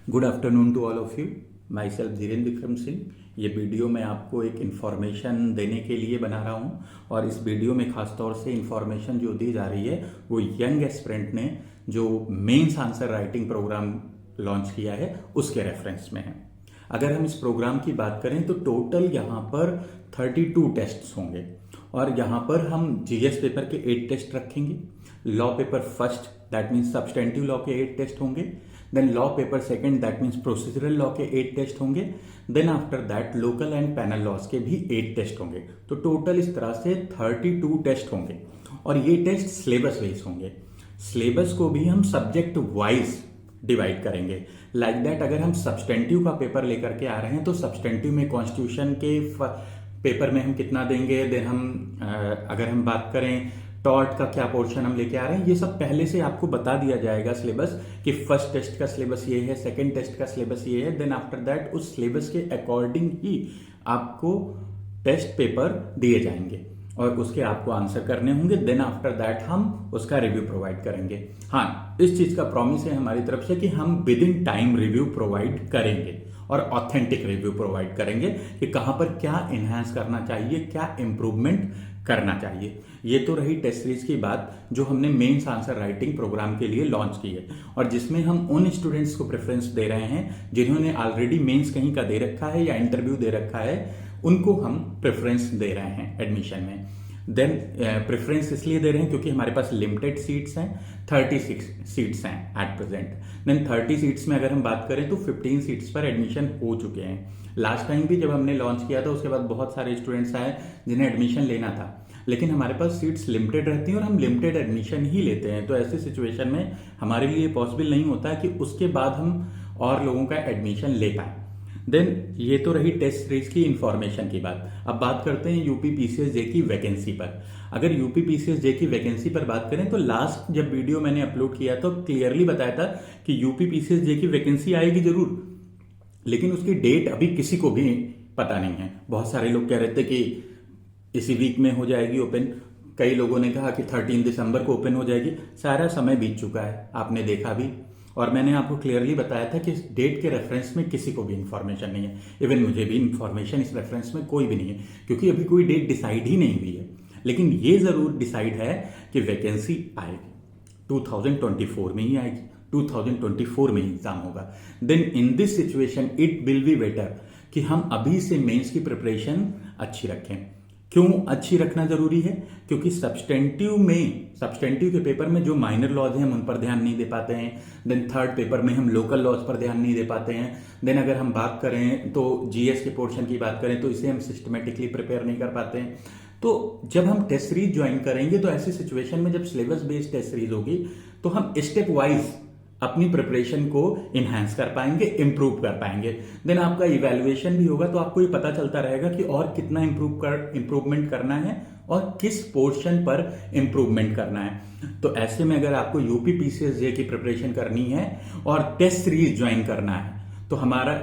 Good afternoon to all of you. Myself Dhirendra Vikram Singh. ये video मैं आपको एक इन्फॉर्मेशन देने के लिए बना रहा हूँ और इस वीडियो में खास तौर से इन्फॉर्मेशन जो दी जा रही है वो यंग एस्पिरेंट ने जो mains answer writing programme launch किया है उसके रेफरेंस में है। अगर हम इस प्रोग्राम की बात करें तो टोटल यहाँ पर 32 टेस्ट्स होंगे और यहाँ पर हम जीएस पेपर के 8 टेस्ट रखेंगे। Law paper first that means substantive law के 8 टेस्ट होंगे। Then law paper second that means procedural law के 8 टेस्ट होंगे। Then after that local and penal laws के भी 8 टेस्ट होंगे। तो टोटल इस तरह से 32 टेस्ट होंगे और ये टेस्ट सिलेबस बेस्ड होंगे। सिलेबस को भी हम सब्जेक्ट वाइज डिवाइड करेंगे। लाइक दैट अगर हम सब्सटेंटिव का पेपर लेकर के आ रहे हैं तो सब्सटेंटिव में कॉन्स्टिट्यूशन के पेपर में हम कितना देंगे। देन हम अगर हम बात करें टॉर्ट का क्या पोर्शन हम लेके आ रहे हैं, ये सब पहले से आपको बता दिया जाएगा सिलेबस कि फर्स्ट टेस्ट का सिलेबस ये है, सेकंड टेस्ट का सिलेबस ये है। देन आफ्टर दैट उस सिलेबस के अकॉर्डिंग ही आपको टेस्ट पेपर दिए जाएंगे और उसके आपको आंसर करने होंगे। देन आफ्टर दैट हम उसका रिव्यू प्रोवाइड करेंगे। हाँ, इस चीज का प्रॉमिस है हमारी तरफ से कि हम with in time review provide करेंगे और ऑथेंटिक रिव्यू प्रोवाइड करेंगे कि कहां पर क्या इनहेंस करना चाहिए, क्या इंप्रूवमेंट करना चाहिए। ये तो रही टेस्ट सीरीज की बात जो हमने मेंस आंसर राइटिंग प्रोग्राम के लिए लॉन्च की है और जिसमें हम उन स्टूडेंट्स को प्रेफरेंस दे रहे हैं जिन्होंने ऑलरेडी मेंस कहीं का दे रखा है या इंटरव्यू दे रखा है, उनको हम प्रेफरेंस दे रहे हैं एडमिशन में। देन प्रेफरेंस इसलिए दे रहे हैं क्योंकि हमारे पास लिमिटेड सीट्स हैं, 36 सीट्स हैं एट प्रेजेंट। देन 30 सीट्स में अगर हम बात करें तो 15 सीट्स पर एडमिशन हो चुके हैं। लास्ट टाइम भी जब हमने लॉन्च किया था उसके बाद बहुत सारे स्टूडेंट्स आए जिन्हें एडमिशन लेना था, लेकिन हमारे पास सीट्स लिमिटेड रहती हैं और हम लिमिटेड एडमिशन ही लेते हैं। तो ऐसी सिचुएशन में हमारे लिए पॉसिबल नहीं होता है कि उसके बाद हम और लोगों का एडमिशन ले पाए। देन ये तो रही टेस्ट सीरीज की इंफॉर्मेशन की बात। अब बात करते हैं यूपी पीसीएस जे की वैकेंसी पर। अगर यूपी पीसीएस जे की वैकेंसी पर बात करें तो लास्ट जब वीडियो मैंने अपलोड किया तो क्लियरली बताया था कि यूपी पीसीएस जे की वैकेंसी आएगी जरूर, लेकिन उसकी डेट अभी किसी को भी पता नहीं है। बहुत सारे लोग कह रहे थे कि इसी वीक में हो जाएगी ओपन, कई लोगों ने कहा कि 13 दिसंबर को ओपन हो जाएगी। सारा समय बीत चुका है, आपने देखा भी, और मैंने आपको क्लियरली बताया था कि इस डेट के रेफरेंस में किसी को भी इंफॉर्मेशन नहीं है। इवन मुझे भी इंफॉर्मेशन इस रेफरेंस में कोई भी नहीं है क्योंकि अभी कोई डेट डिसाइड ही नहीं हुई है। लेकिन ये जरूर डिसाइड है कि वैकेंसी आएगी, 2024 में ही आएगी, 2024 में ही एग्जाम होगा। Then in this situation it will be better कि हम अभी से मेंस की प्रिपरेशन अच्छी रखें। क्यों अच्छी रखना जरूरी है? क्योंकि सब्सटेंटिव के पेपर में जो माइनर लॉज हैं हम उन पर ध्यान नहीं दे पाते हैं। देन थर्ड पेपर में हम लोकल लॉज पर ध्यान नहीं दे पाते हैं। देन अगर हम बात करें तो जीएस के पोर्शन की बात करें तो इसे हम सिस्टमेटिकली प्रिपेयर नहीं कर पाते हैं। तो जब हम टेस्ट सीरीज ज्वाइन करेंगे तो ऐसी सिचुएशन में जब सिलेबस बेस्ड टेस्ट सीरीज होगी तो हम स्टेप वाइज अपनी प्रिपरेशन को इनहेंस कर पाएंगे, इंप्रूव कर पाएंगे। देन आपका इवैल्यूएशन भी होगा तो आपको ये पता चलता रहेगा कि और कितना इंप्रूवमेंट करना है और किस पोर्शन पर इंप्रूवमेंट करना है। तो ऐसे में अगर आपको यूपी पीसीएस जे की प्रिपरेशन करनी है और टेस्ट सीरीज ज्वाइन करना है तो हमारा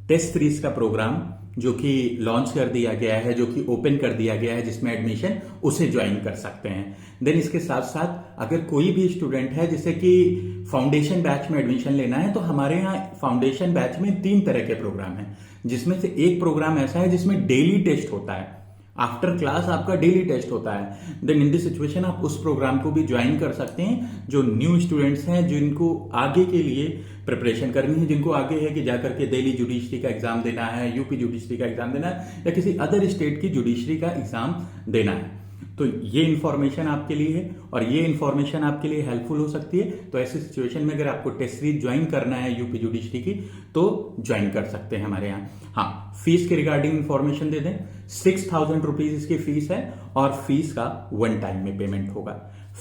टेस्ट सीरीज का प्रोग्राम जो कि लॉन्च कर दिया गया है, जो कि ओपन कर दिया गया है, जिसमें एडमिशन, उसे ज्वाइन कर सकते हैं। देन इसके साथ साथ अगर कोई भी स्टूडेंट है जिसे कि फाउंडेशन बैच में एडमिशन लेना है तो हमारे यहाँ फाउंडेशन बैच में 3 तरह के प्रोग्राम हैं, जिसमें से एक प्रोग्राम ऐसा है जिसमें डेली टेस्ट होता है। आफ्टर क्लास आपका डेली टेस्ट होता है। देन इन दिस सिचुएशन आप उस प्रोग्राम को भी ज्वाइन कर सकते हैं। जो न्यू स्टूडेंट्स हैं जिनको आगे के लिए प्रिपरेशन करनी है, जिनको आगे है कि जाकर के दिल्ली जुडिशरी का एग्जाम देना है, यूपी जुडिशरी का एग्जाम देना है या किसी अदर स्टेट की जुडिशरी का एग्जाम देना है, तो ये इन्फॉर्मेशन आपके लिए है और ये इन्फॉर्मेशन आपके लिए हेल्पफुल हो सकती है। तो ऐसी सिचुएशन में अगर आपको टेस्ट सीरीज ज्वाइन करना है यूपी जुडिशरी की तो ज्वाइन कर सकते हैं हमारे यहाँ। हाँ, फीस के रिगार्डिंग इन्फॉर्मेशन दे दें। 6000 रुपीज इसकी फीस है और फीस का 1 टाइम में पेमेंट होगा।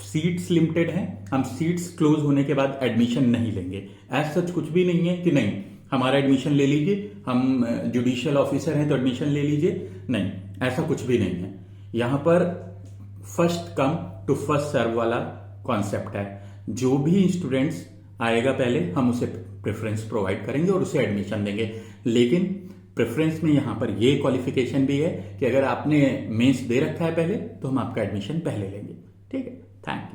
सीट्स लिमिटेड हैं, हम सीट्स क्लोज होने के बाद एडमिशन नहीं लेंगे। एज सच कुछ भी नहीं है कि नहीं हमारा एडमिशन ले लीजिए, हम जुडिशियल ऑफिसर हैं तो एडमिशन ले लीजिए, नहीं, ऐसा कुछ भी नहीं है। यहां पर first come to first serve वाला कॉन्सेप्ट है। जो भी स्टूडेंट्स आएगा पहले हम उसे प्रेफरेंस प्रोवाइड करेंगे और उसे एडमिशन देंगे। लेकिन प्रेफरेंस में यहां पर ये क्वालिफिकेशन भी है कि अगर आपने मेंस दे रखा है पहले तो हम आपका एडमिशन पहले लेंगे। ठीक है, थैंक यू।